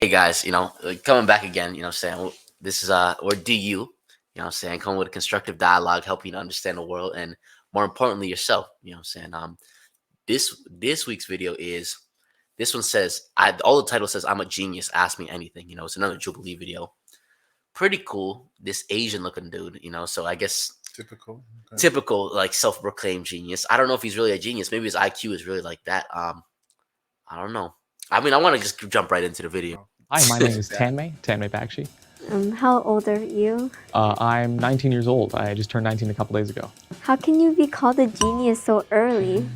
guys, coming back again, saying this is or do saying come with a constructive dialogue, helping you to understand the world and more importantly yourself, saying this week's video is this one says all the title says I'm a genius, ask me anything, it's another Jubilee video. Pretty cool, this Asian looking dude, so I guess typical like self-proclaimed genius. I don't know if he's really a genius, maybe his IQ is really like that. I don't know. I mean, I want to just jump right into the video. Hi, my name is Tanmay Bakshi. How old are you? I'm 19 years old. I just turned 19 a couple days ago. How can you be called a genius so early?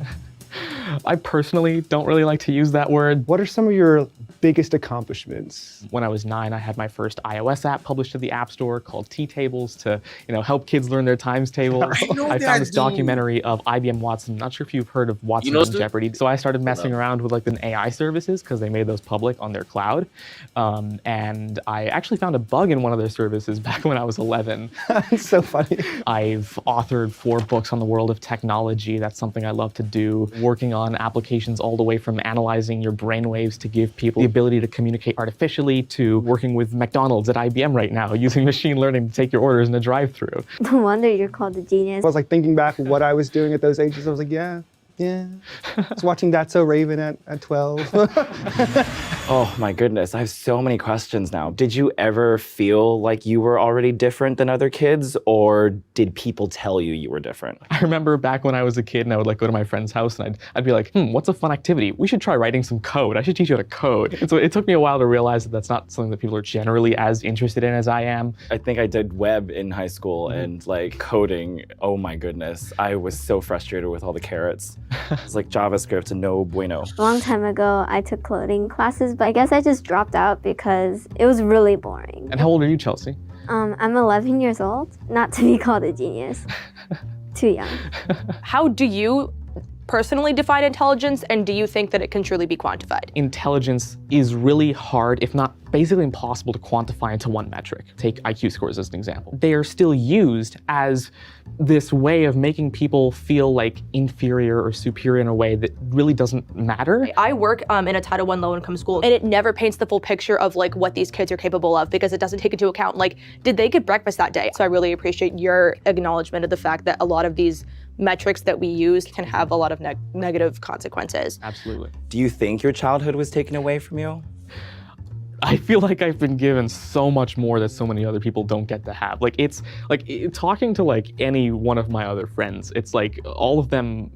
I personally don't really like to use that word. What are some of your biggest accomplishments? When I was 9, I had my first iOS app published to the App Store called T-Tables to, help kids learn their times tables. I found this documentary of IBM Watson. Not sure if you've heard of Watson and Jeopardy. So I started messing around with like the AI services because they made those public on their cloud. And I actually found a bug in one of their services back when I was 11. It's so funny. I've authored 4 books on the world of technology. That's something I love to do. Working on applications all the way from analyzing your brainwaves to give people the ability to communicate artificially to working with McDonald's at IBM right now, using machine learning to take your orders in a drive-thru. No wonder you're called a genius. I was like thinking back what I was doing at those ages. I was like, yeah. I was watching That's So Raven at 12. Oh my goodness, I have so many questions now. Did you ever feel like you were already different than other kids, or did people tell you were different? I remember back when I was a kid and I would like go to my friend's house and I'd be like, what's a fun activity? We should try writing some code. I should teach you how to code. And so it took me a while to realize that that's not something that people are generally as interested in as I am. I think I did web in high school and like coding, oh my goodness. I was so frustrated with all the carrots. It's like JavaScript and no bueno. A long time ago, I took coding classes, but I guess I just dropped out because it was really boring. And how old are you, Chelsea? I'm 11 years old, not to be called a genius. Too young. How do you personally define intelligence, and do you think that it can truly be quantified? Intelligence is really hard, if not basically impossible, to quantify into one metric. Take IQ scores as an example. They are still used as this way of making people feel like inferior or superior in a way that really doesn't matter. I work in a Title I low-income school, and it never paints the full picture of like what these kids are capable of because it doesn't take into account like, did they get breakfast that day? So I really appreciate your acknowledgement of the fact that a lot of these metrics that we use can have a lot of negative consequences. Absolutely. Do you think your childhood was taken away from you? I feel like I've been given so much more that so many other people don't get to have. Like it's like talking to like any one of my other friends, it's like all of them,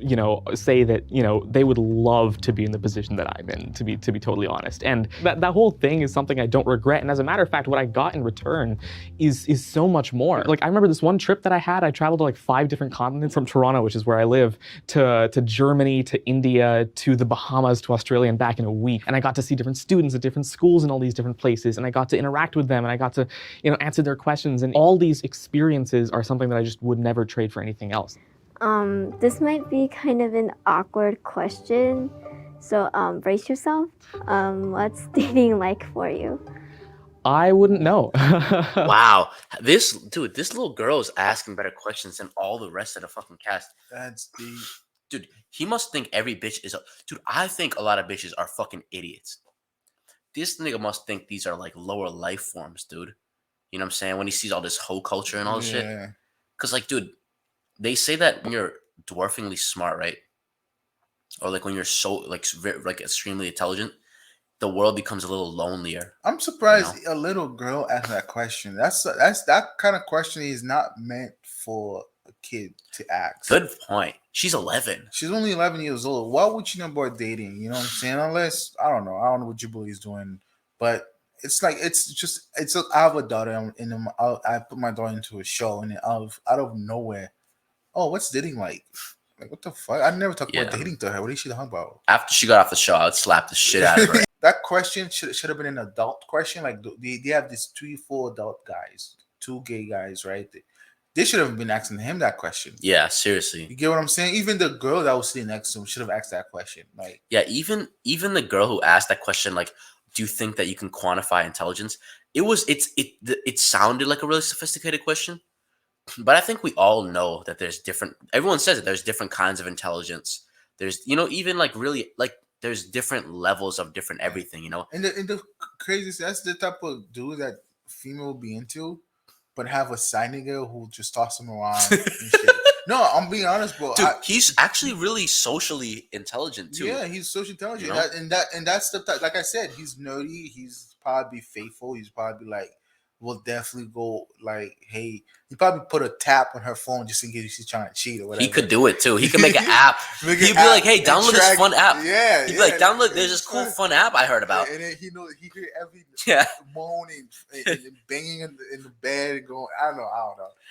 say that, they would love to be in the position that I'm in, to be totally honest. And that whole thing is something I don't regret. And as a matter of fact, what I got in return is so much more. Like I remember this one trip that I had, I traveled to like 5 different continents from Toronto, which is where I live, to Germany, to India, to the Bahamas, to Australia, and back in a week. And I got to see different students at different schools in all these different places, and I got to interact with them, and I got to, answer their questions, and all these experiences are something that I just would never trade for anything else. This might be kind of an awkward question, so brace yourself. What's dating like for you? I wouldn't know. Wow, this little girl is asking better questions than all the rest of the fucking cast. That's deep. Dude, he must think every bitch is dude, I think a lot of bitches are fucking idiots. This nigga must think these are like lower life forms, dude. You know what I'm saying? When he sees all this hoe culture and all this shit. Because like, dude, they say that when you're dwarfingly smart, right? Or like when you're so like extremely intelligent, the world becomes a little lonelier. I'm surprised a little girl asked that question. That's that kind of question is not meant for a kid to ask. Good point. She's 11. She's only 11 years old. Why would you know about dating? You know what I'm saying? Unless I don't know what Jubilee's doing, but it's like I have a daughter, and I put my daughter into a show, and out of nowhere, oh, what's dating like? Like what the fuck? I never talked about dating to her. What is she talking about? After she got off the show, I would slap the shit out of her. That question should have been an adult question. Like they have these 3-4 adult guys, 2 gay guys, right? They should have been asking him that question. Yeah, seriously. You get what I'm saying? Even the girl that was sitting next to him should have asked that question. Like, yeah, even the girl who asked that question, like, do you think that you can quantify intelligence? It sounded like a really sophisticated question, but I think we all know that there's different. Everyone says that there's different kinds of intelligence. There's even like really like there's different levels of different everything, And the craziest, that's the type of dude that female will be into, but have a side nigga who just toss him around and shit. No, I'm being honest, bro. Dude, he's actually really socially intelligent too. Yeah, he's social intelligent, You know? and that's the type. Like I said, he's nerdy. He's probably faithful. He's probably like, will definitely go like, hey, he probably put a tap on her phone just in case she's trying to cheat or whatever. He could do it too. He could make an app. Make He'd an be like, app hey, and download this track- fun app. Yeah, He'd be like, download. There's this cool fun app I heard about. And then he hear every Yeah. moaning and banging in the bed and going, I don't know.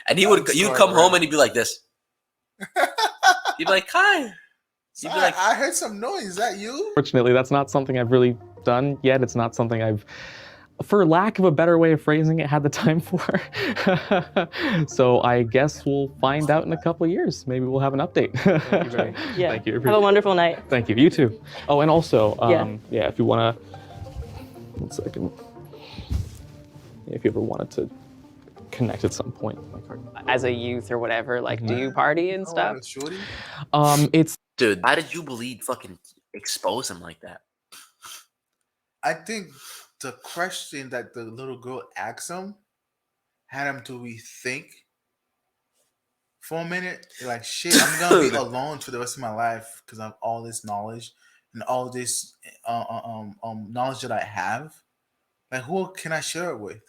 And I'm you'd sorry, come bro. home and he'd be like this. He'd be like, hi. So He'd be like, I heard some noise. Is that you? Fortunately, that's not something I've really done yet. It's not something I've, for lack of a better way of phrasing it, had the time for. So I guess we'll find out in a couple of years. Maybe we'll have an update. Yeah. Thank you. Have a wonderful night. Thank you. You too. Oh, and also, Yeah. if you want to, 1 second. If you ever wanted to connect at some point, As a youth or whatever, like, do you party and stuff? Shorty? it's dude, why did you believe fucking expose him like that? I think the question that the little girl asked him had him to rethink for a minute. Like, shit, I'm gonna be alone for the rest of my life because of all this knowledge and all this knowledge that I have. Like, who can I share it with?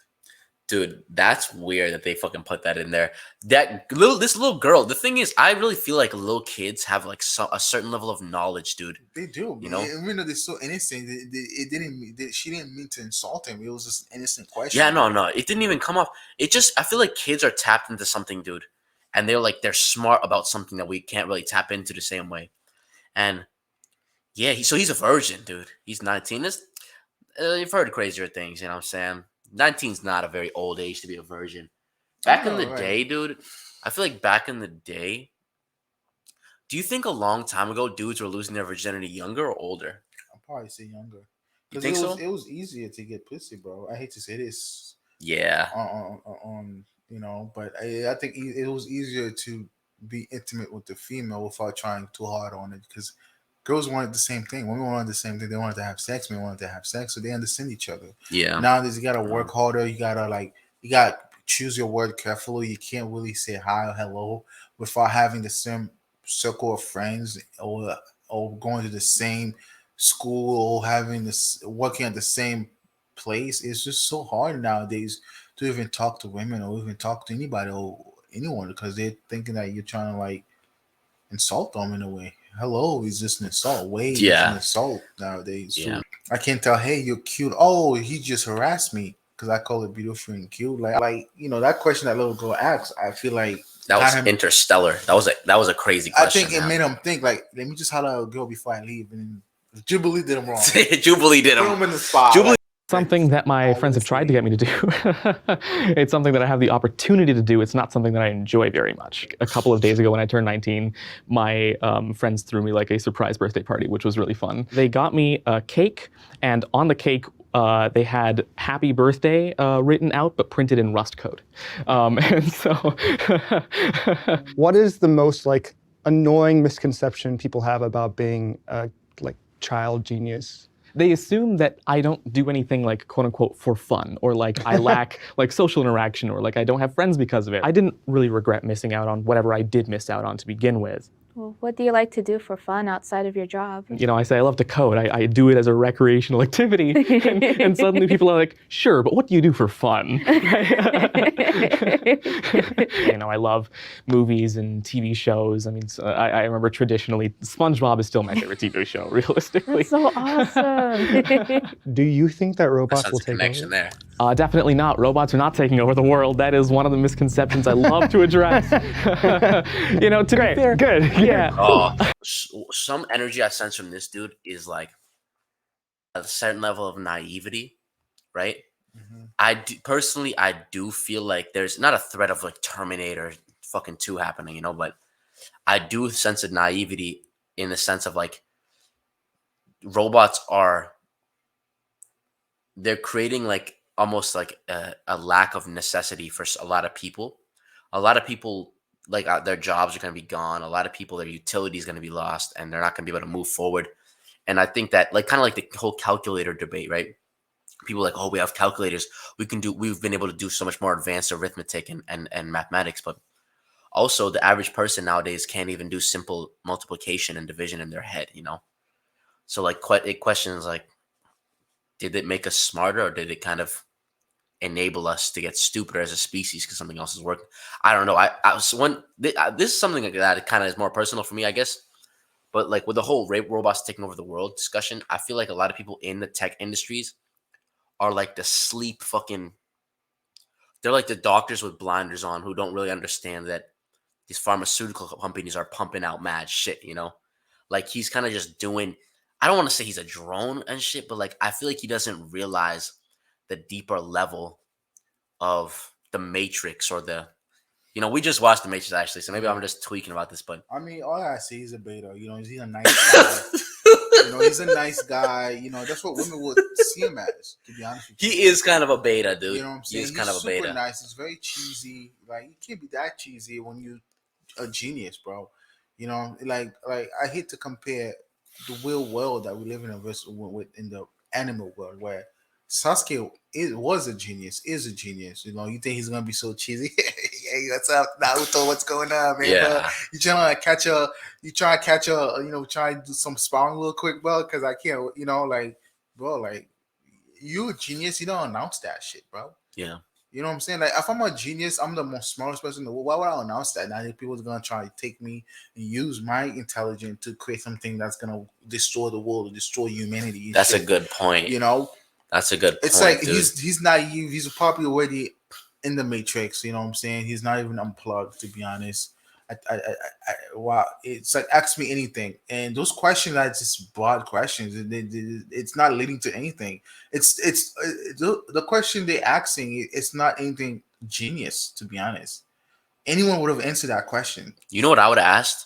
Dude, that's weird that they fucking put that in there. This little girl. The thing is, I really feel like little kids have like a certain level of knowledge, dude. They do, You know? even though they're so innocent, she didn't mean to insult him. It was just an innocent question. Yeah, no, it didn't even come off. I feel like kids are tapped into something, dude, and they're smart about something that we can't really tap into the same way. And yeah, he's a virgin, dude. He's 19. You've heard crazier things, you know what I'm saying? 19's not a very old age to be a virgin. Back in the day, dude, I feel like back in the day, do you think a long time ago dudes were losing their virginity younger or older? I'll probably say younger. You think so? It was easier to get pussy, bro. I hate to say this. Yeah. On but I think it was easier to be intimate with the female without trying too hard on it because girls wanted the same thing. Women wanted the same thing. They wanted to have sex. Men wanted to have sex, so they understand each other. Yeah. Nowadays, you gotta work harder. You gotta choose your word carefully. You can't really say hi or hello without having the same circle of friends or going to the same school or working at the same place. It's just so hard nowadays to even talk to women or even talk to anybody or anyone because they're thinking that you're trying to like insult them in a way. Hello is just an insult. Wait is an insult nowadays. So Yeah. I can't tell, hey, you're cute. Oh, he just harassed me because I call it beautiful and cute. That question that little girl asked, I feel like that was interstellar. That was a crazy question. I think it made him think like, let me just holler at a girl before I leave. And Jubilee did him wrong. Jubilee did him. Put him in the spot. Jubilee. something that my friends have tried to get me to do. It's something that I have the opportunity to do. It's not something that I enjoy very much. A couple of days ago when I turned 19, my friends threw me like a surprise birthday party, which was really fun. They got me a cake, and on the cake, they had "Happy Birthday" written out, but printed in Rust code. And so, What is the most like annoying misconception people have about being a like child genius? they assume that I don't do anything like quote unquote for fun, or like I lack like social interaction, or like I don't have friends because of it. I didn't really regret missing out on whatever I did miss out on to begin with. Well, what do you like to do for fun outside of your job? You know, I say I love to code. I do it as a recreational activity. And suddenly people are like, sure, but what do you do for fun? You know, I love movies and TV shows. I mean, I remember traditionally, SpongeBob is still my favorite TV show, realistically. That's so awesome. Do you think that robots That's will a take connection over? there. Definitely not. Robots are not taking over the world. That is one of the misconceptions I love to address. You know, to be fair, good. Yeah. Oh, some energy I sense from this dude is like a certain level of naivety, right? Mm-hmm. Personally, I do feel like there's not a threat of like Terminator fucking 2 happening, you know, but I do sense a naivety in the sense of like robots they're creating like almost like a lack of necessity for a lot of people. A lot of people, like their jobs are going to be gone. A lot of people, their utility is going to be lost, and they're not going to be able to move forward. And I think that like kind of like the whole calculator debate, right? People are like, oh, we have calculators. We've been able to do so much more advanced arithmetic and mathematics, but also the average person nowadays can't even do simple multiplication and division in their head, you know? So like it questions like, did it make us smarter or did it kind of enable us to get stupider as a species because something else is working? I don't know. I was one. This is something like that. It kind of is more personal for me, I guess. But like with the whole robots taking over the world discussion, I feel like a lot of people in the tech industries are like the sleep fucking. They're like the doctors with blinders on who don't really understand that these pharmaceutical companies are pumping out mad shit. You know, like he's kind of just doing. I don't want to say he's a drone and shit, but like I feel like he doesn't realize the deeper level of the Matrix or the, you know, we just watched the Matrix actually, so maybe I'm just tweaking about this, but I mean, all I say he's a beta. You know, he's a nice guy. You know, he's a nice guy. You know, that's what women would see him as. To be honest with you, he is kind of a beta, dude. You know what I'm saying? He is kind of a super beta. nice. He's very cheesy. Like you can't be that cheesy when you a genius, bro. You know, like I hate to compare the real world that we live in versus with in the animal world where Sasuke was a genius, is a genius. You know, you think he's gonna be so cheesy? Hey, what's up, Naruto? What's going on, man? Yeah. Bro? You trying to catch a, you know, try to do some sparring real quick, bro? Because I can't, you know, like, bro, like, you a genius. You don't announce that shit, bro. Yeah. You know what I'm saying? Like, if I'm a genius, I'm the most smartest person in the world. Why would I announce that? Now people are gonna try to take me and use my intelligence to create something that's gonna destroy the world or destroy humanity. That's a good point. You know, that's a good point. It's like dude. he's naive. He's probably already in the Matrix. You know what I'm saying? He's not even unplugged, to be honest. Wow, it's like ask me anything, and those questions are just broad questions. It's not leading to anything. It's the question they're asking. It's not anything genius, to be honest. Anyone would have answered that question. You know what I would have asked?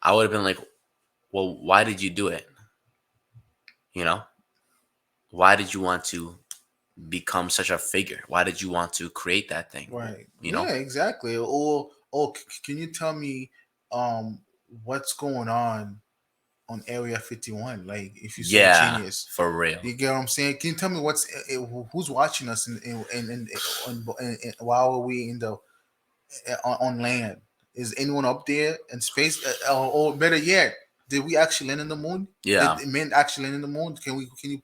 I would have been like, well, why did you do it? You know, why did you want to become such a figure? Why did you want to create that thing? Right. You know? Yeah, exactly. Or can you tell me what's going on Area 51? Like, if you're so genius, for real. You get what I'm saying? Can you tell me who's watching us while we in the on land? Is anyone up there in space? Or better yet, did we actually land in the moon? Yeah. Did men actually land in the moon? Can you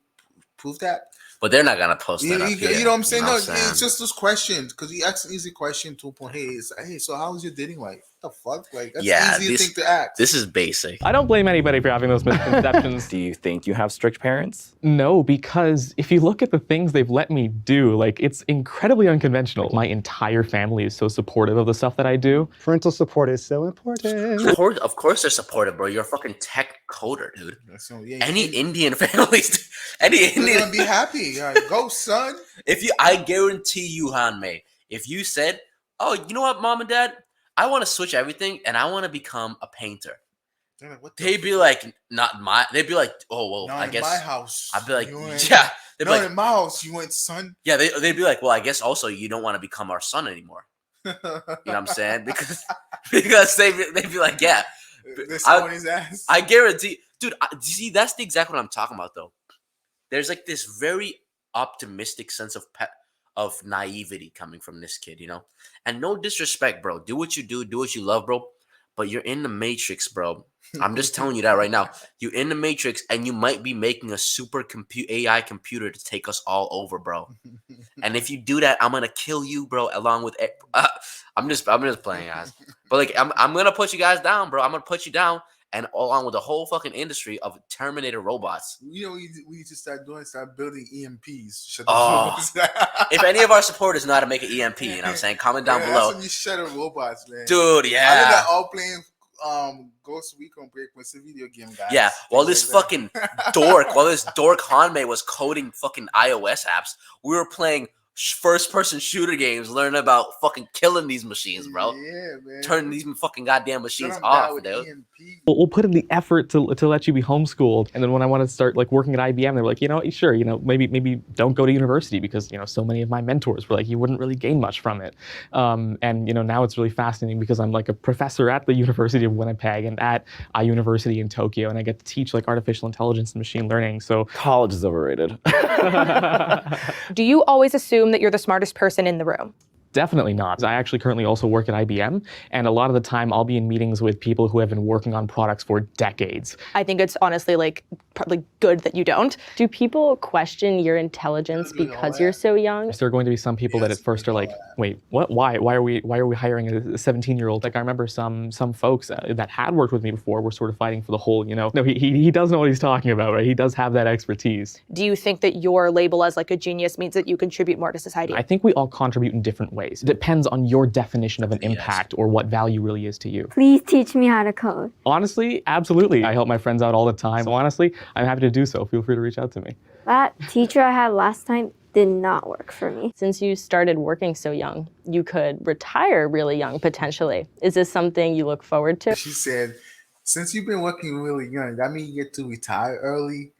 prove that? But they're not gonna post that up here. You know what I'm saying? You know No, what I'm saying? it's just those questions because he asks an easy question to a point. Hey, so how was your dating life? What the fuck? Like, that's easy thing to ask. This is basic. I don't blame anybody for having those misconceptions. Do you think you have strict parents? No, because if you look at the things they've let me do, like, it's incredibly unconventional. My entire family is so supportive of the stuff that I do. Parental support is so important. Of course they're supportive, bro. You're a fucking tech coder, dude. So, yeah, any Indian families, any Indian gonna be happy. Like, go, son. I guarantee you, Hanmei, if you said, "Oh, you know what, mom and dad, I want to switch everything and I want to become a painter," Like, they'd be like, "Not my." They'd be like, "Oh well, not I in guess." my house. I'd be like, They'd "Yeah." They'd be not like, in my house. You went, son. Yeah, they'd be like, "Well, I guess also you don't want to become our son anymore." You know what I'm saying? Because they'd be like, "Yeah." This on his ass. I guarantee, dude. See, that's the exact what I'm talking about, though. There's like this very optimistic sense of naivety coming from this kid, you know. And no disrespect, bro. Do what you do what you love, bro. But you're in the Matrix, bro. I'm just telling you that right now. You're in the Matrix, and you might be making a super AI computer to take us all over, bro. And if you do that, I'm gonna kill you, bro. Along with, I'm just playing, guys. But like, I'm gonna put you guys down, bro. I'm gonna put you down, and along with the whole fucking industry of Terminator robots. You know, we need to start building EMPs. Shut If any of our supporters know how to make an EMP, you know what I'm saying? Comment down below. That's when you shatter robots, man. Dude, yeah. I know that all playing Ghost Recon Breakpoint's a video game, guys. Yeah, while this fucking dork Hanmei was coding fucking iOS apps, we were playing first person shooter games, learning about fucking killing these machines, bro. Yeah, man. Turning these fucking goddamn machines Shut 'em down off, with dude. EMP. We'll put in the effort to let you be homeschooled. And then when I wanted to start like working at IBM, they were like, you know, sure, you know, maybe don't go to university because, you know, so many of my mentors were like, you wouldn't really gain much from it. And, you know, now it's really fascinating because I'm like a professor at the University of Winnipeg and at a university in Tokyo, and I get to teach like artificial intelligence and machine learning. So College is overrated. Do you always assume that you're the smartest person in the room? Definitely not. I actually currently also work at IBM, and a lot of the time I'll be in meetings with people who have been working on products for decades. I think it's honestly like probably good that you don't. Do people question your intelligence because you're so young? There are going to be some people that at first are like, wait, what? Why are we hiring a 17-year-old? Like I remember some folks that had worked with me before were sort of fighting for the whole, you know, no, he does know what he's talking about, right? He does have that expertise. Do you think that your label as like a genius means that you contribute more to society? I think we all contribute in different ways. It depends on your definition of an impact or what value really is to you. Please teach me how to code. Honestly, absolutely. I help my friends out all the time. So honestly, I'm happy to do so. Feel free to reach out to me. That teacher I had last time did not work for me. Since you started working so young, you could retire really young potentially. Is this something you look forward to? She said, since you've been working really young, that means you get to retire early.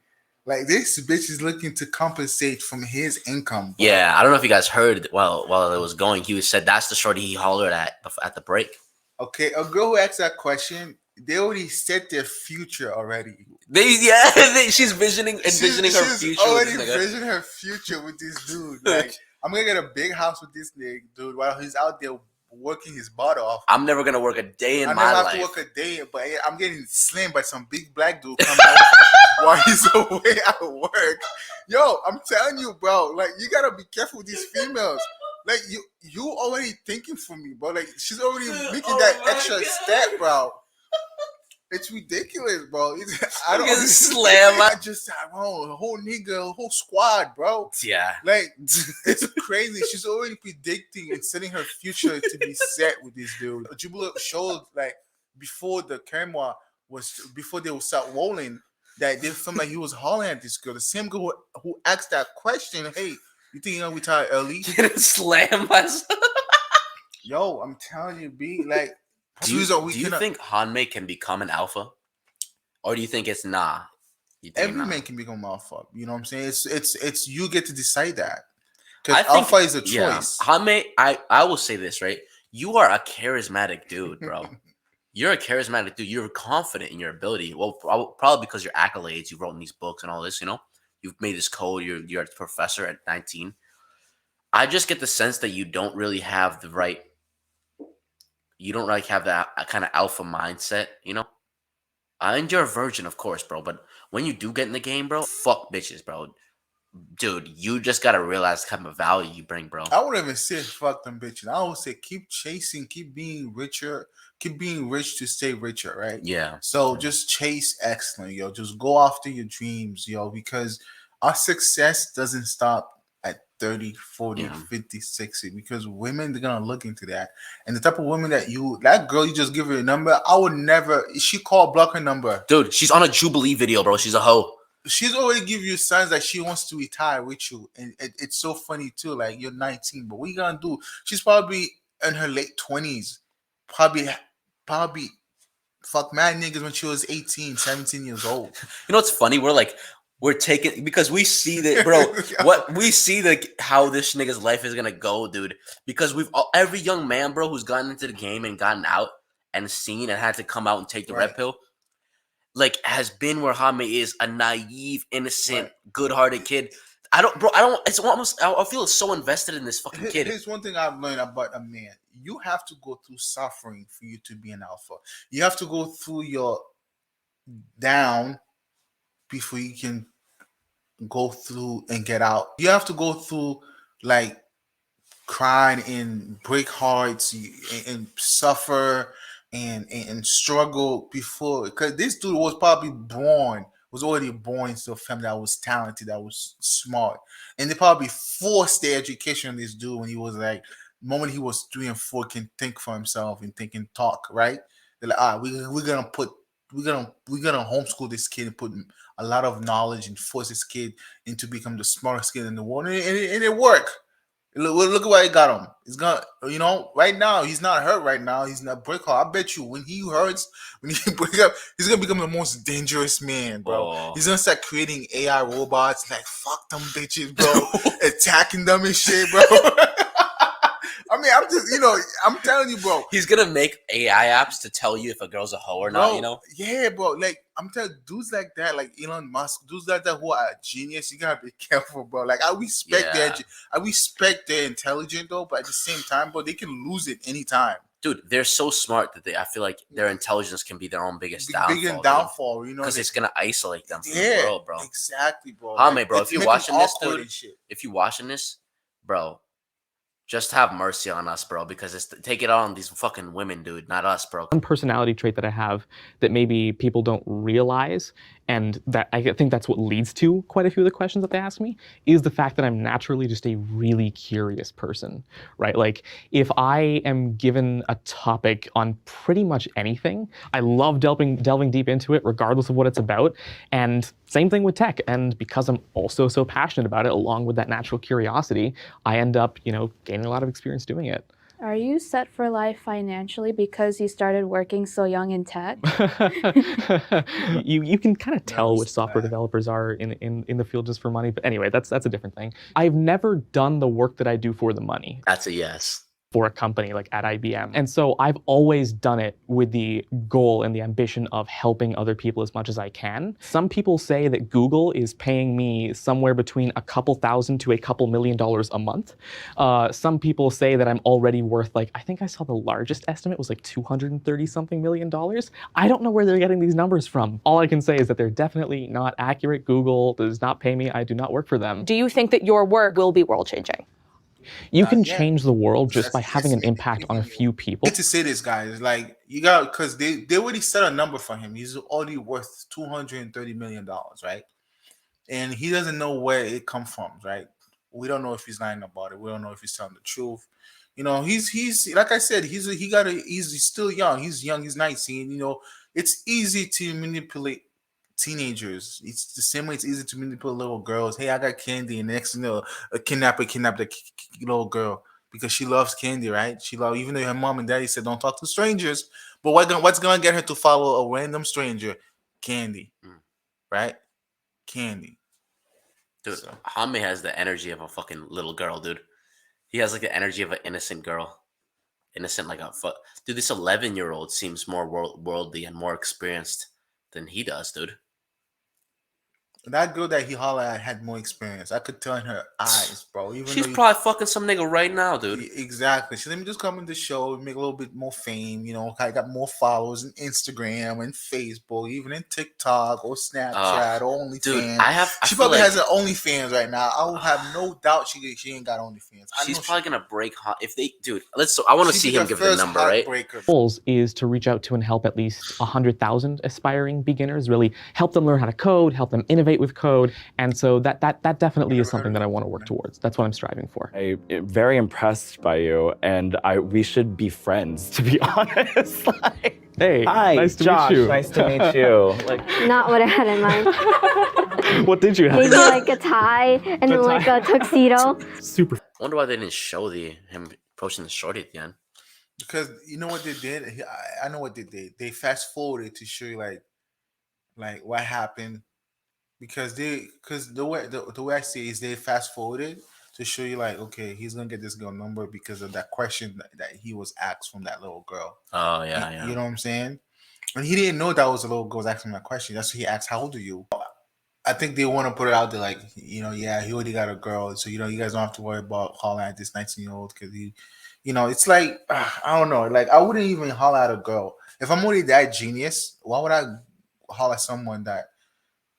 Like this bitch is looking to compensate from his income. Bro. Yeah, I don't know if you guys heard while it was going. He said that's the shorty he hollered at the break. Okay, a girl who asked that question, they already set their future already. She's envisioning her future. She's already envisioning her future with this dude. Like, I'm gonna get a big house with this nigga, dude, while he's out there working his butt off. I'm never gonna work a day in my life. I never have to work a day, but I'm getting slammed by some big black dude come back while he's away at work. Yo, I'm telling you, bro. Like, you gotta be careful with these females. Like, you already thinking for me, bro. Like, she's already making that extra step, bro. It's ridiculous, bro. I don't slam. I just a whole nigga, a whole squad, bro. Yeah. Like, it's crazy. She's already predicting and setting her future to be set with this dude. Jubilee showed, like, before they would start rolling, that they felt like he was hollering at this girl. The same girl who asked that question, hey, you think you're gonna retire early? Slam myself. Yo, I'm telling you, B, like, do you think Hanmei can become an alpha? Or do you think it's nah? Every man can become alpha. You know what I'm saying? It's you get to decide that. Because alpha is a choice. Yeah. Hanmei, I will say this, right? You are a charismatic dude, bro. You're a charismatic dude. You're confident in your ability. Well, probably because your accolades, you wrote in these books and all this, you know? You've made this code. You're a professor at 19. I just get the sense that you don't really have the right... You don't like have that kind of alpha mindset, you know? And you're a virgin, of course, bro. But when you do get in the game, bro, fuck bitches, bro. Dude, you just gotta realize the kind of value you bring, bro. I wouldn't even say fuck them bitches. I would say keep chasing, keep being richer, keep being rich to stay richer, right? Yeah. So just chase excellence, yo. Just go after your dreams, yo, because our success doesn't stop at 30, 40, 50, 60, because women, they're gonna look into that. And the type of women that girl you just give her a number, I would never, she called block her number. Dude, she's on a Jubilee video, bro. She's a hoe. She's already give you signs that she wants to retire with you. And it's so funny too, like you're 19, but what you gonna do? She's probably in her late 20s, probably fuck mad niggas when she was 18, 17 years old. You know what's funny? We're taking, because we see that, bro. What we see, how this nigga's life is gonna go, dude. Because every young man, bro, who's gotten into the game and gotten out and seen and had to come out and take the red pill, like, has been where Hanmei is, a naive, innocent, good-hearted kid. It's almost, I feel so invested in this fucking kid. Here's one thing I've learned about a man. You have to go through suffering for you to be an alpha. You have to go through your down before you can go through and get out. You have to go through, like, crying and break hearts and suffer and struggle before, because this dude was already born into a family that was talented, that was smart, and they probably forced their education on this dude when he was like, the moment he was 3 and 4, can think for himself and think and talk, right? They're like, we're gonna homeschool this kid and put a lot of knowledge and force this kid into become the smartest kid in the world, and it worked. Look at what he got him. He's gonna, right now he's not hurt. Right now he's not break hard. I bet you when he hurts, when he break up, he's gonna become the most dangerous man, bro. Oh. He's gonna start creating AI robots, like fuck them bitches, bro, attacking them and shit, bro. I mean, I'm telling you, bro. He's gonna make AI apps to tell you if a girl's a hoe or not. Yeah, bro. Like I'm telling you, dudes like that, like Elon Musk, dudes like that who are a genius. You gotta be careful, bro. Like I respect their intelligence though, but at the same time, bro, they can lose it anytime. Dude, they're so smart that I feel like their intelligence can be their own biggest downfall. Because it's gonna isolate them from the world, bro. Exactly, bro. Bro, if you're watching this, dude, bro, just have mercy on us, bro, because take it on these fucking women, dude, not us, bro. One personality trait that I have that maybe people don't realize, and that I think that's what leads to quite a few of the questions that they ask me, is the fact that I'm naturally just a really curious person, right? Like if I am given a topic on pretty much anything, I love delving deep into it regardless of what it's about. And same thing with tech. And because I'm also so passionate about it, along with that natural curiosity, I end up, gaining a lot of experience doing it. Are you set for life financially because you started working so young in tech? You can kind of tell which software developers are in the field just for money. But anyway, that's a different thing. I've never done the work that I do for the money. That's a yes. For a company like at IBM. And so I've always done it with the goal and the ambition of helping other people as much as I can. Some people say that Google is paying me somewhere between a couple thousand to a couple $1,000,000 a month. Some people say that I'm already worth I think I saw the largest estimate was $230 something million. I don't know where they're getting these numbers from. All I can say is that they're definitely not accurate. Google does not pay me. I do not work for them. Do you think that your work will be world changing? You can change the world just by having an impact on a few people. I hate to say this, guys. Like because they already set a number for him. He's already worth $230 million, right? And he doesn't know where it comes from, right? We don't know if he's lying about it. We don't know if he's telling the truth. He's like I said, he's still young. He's young. He's 19. It's easy to manipulate teenagers. It's the same way it's easy to manipulate little girls. Hey, I got candy, and next thing you know, a kidnapper kidnapped a little girl because she loves candy, right? Even though her mom and daddy said don't talk to strangers, but what's gonna get her to follow a random stranger? Candy, right? Candy. Dude, Hame has the energy of a fucking little girl, dude. He has the energy of an innocent girl. Innocent dude, this 11-year-old seems more worldly and more experienced than he does, dude. That girl that he hollered at had more experience. I could tell in her eyes, bro. She's probably fucking some nigga right now, dude. Exactly. She let me just come in the show, make a little bit more fame. I got more followers on Instagram and Facebook, even in TikTok or Snapchat or OnlyFans. Dude, she probably has an OnlyFans right now. I would have no doubt she ain't got OnlyFans. She's probably gonna break if they, dude. I want to see him give the number, right? Goals is to reach out to and help at least 100,000 aspiring beginners. Really help them learn how to code, help them innovate with code, and so that definitely is something that I want to work towards. That's what I'm striving for. I'm very impressed by you, and we should be friends, to be honest. Hey, hi, nice to Josh. meet you. Nice to meet you. Not what I had in mind. What did you have? Maybe a tie and then a tuxedo. Super. I wonder why they didn't show him approaching the shorty at the end. Because you know what they did? I know what they did. They fast forwarded to show you like what happened. Because the way I see it is they fast forwarded to show you okay, he's gonna get this girl number because of that question that he was asked from that little girl. Oh yeah. You know what I'm saying? And he didn't know that was a little girl was asking that question. That's what he asked, how old are you? I think they want to put it out there he already got a girl, so you guys don't have to worry about hollering at this 19-year-old because he, it's I don't know, I wouldn't even holler at a girl if I'm already that genius. Why would I holler at someone that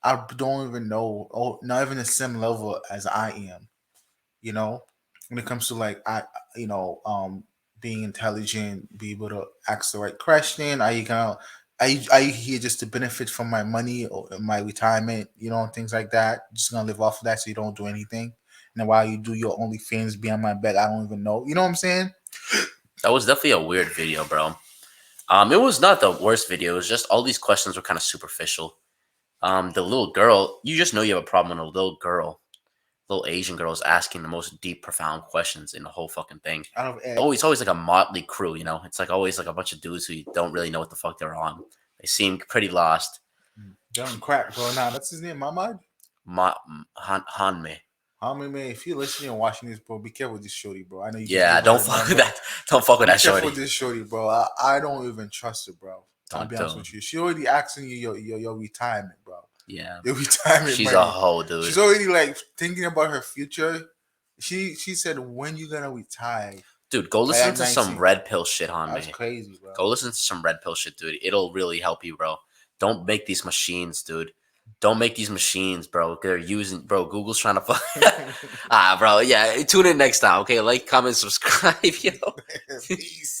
I don't even know, or not even the same level as I am, when it comes to being intelligent, be able to ask the right question. Are you here just to benefit from my money or my retirement, things like that? Just gonna live off of that so you don't do anything. And then while you do your OnlyFans behind my back, I don't even know. You know what I'm saying? That was definitely a weird video, bro. It was not the worst video. It was just all these questions were kind of superficial. The little girl, you just know you have a problem with a little girl little Asian girls asking the most deep, profound questions in the whole fucking thing. Out of Always like a motley crew, you know. It's like always like a bunch of dudes who you don't really know what the fuck they're on. They seem pretty lost. Don't crack, bro. Nah, that's his name, Mamad. Hanme. Homie, man, if you're listening and watching this, bro, be careful with this shorty, bro. I know you. Yeah, don't fuck with that. Don't fuck with that Be careful shorty. with this shorty, bro. I don't even trust her, bro. I'll be honest with you. She already asking you your retirement, bro. Yeah, your retirement. She's money. a hoe, dude. She's already like thinking about her future. She said, "When you gonna retire?" Dude, go listen to some red pill shit on me. That's crazy, bro. Go listen to some red pill shit, dude. It'll really help you, bro. Don't make these machines, dude. Don't make these machines, bro. They're using, bro. Google's trying to fuck. Bro. Yeah. Tune in next time. Okay. Like, comment, subscribe, yo. Peace.